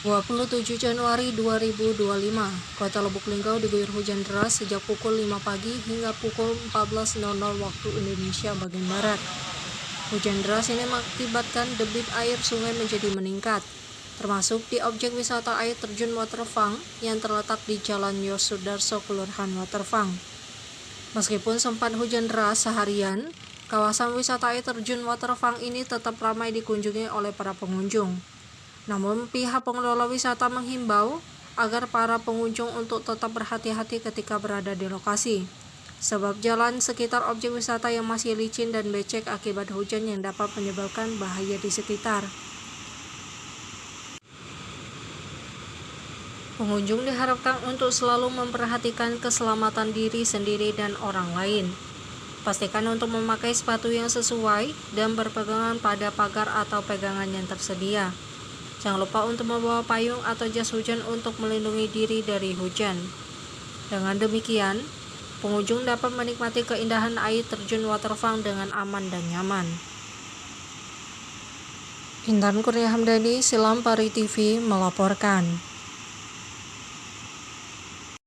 27 Januari 2025, Kota Lubuk Linggau diguyur hujan deras sejak pukul 5 pagi hingga pukul 14.00 waktu Indonesia bagian Barat. Hujan deras ini mengakibatkan debit air sungai menjadi meningkat, termasuk di objek wisata air terjun Waterfang yang terletak di Jalan Yosudarso, Kelurahan Waterfang. Meskipun sempat hujan deras seharian, kawasan wisata air terjun Waterfang ini tetap ramai dikunjungi oleh para pengunjung. Namun pihak pengelola wisata menghimbau agar para pengunjung untuk tetap berhati-hati ketika berada di lokasi, sebab jalan sekitar objek wisata yang masih licin dan becek akibat hujan yang dapat menyebabkan bahaya di sekitar. Pengunjung diharapkan untuk selalu memperhatikan keselamatan diri sendiri dan orang lain. Pastikan untuk memakai sepatu yang sesuai dan berpegangan pada pagar atau pegangan yang tersedia. Jangan lupa untuk membawa payung atau jas hujan untuk melindungi diri dari hujan. Dengan demikian, pengunjung dapat menikmati keindahan air terjun Waterfang dengan aman dan nyaman. Intan Kurnia Hamdani, Silam Pari TV melaporkan.